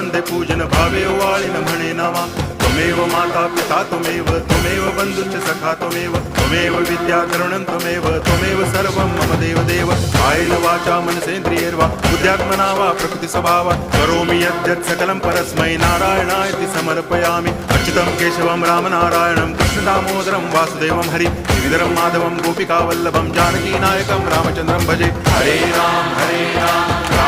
वंदे पूजन भावे वाळिन म्हणे नामा त्वमेव माता पिता त्वमेव बंधुश्च सखा त्वमेव विद्या तरुणं त्वमेव सर्वं मम देव कायेन वाचा मनसेन्द्रियैर्वा बुद्ध्यात्मना वा प्रकृति स्वभावात् करोमि यद्यत् सकलं परस्मै नारायणायति समर्पयामि अच्युतं केशवं रामनारायणं कृष्णदामोदरं वासुदेवं हरि गिरिधरं माधवं गोपिकावल्लभं जानकीनायकं रामचन्द्रं भजे हरे राम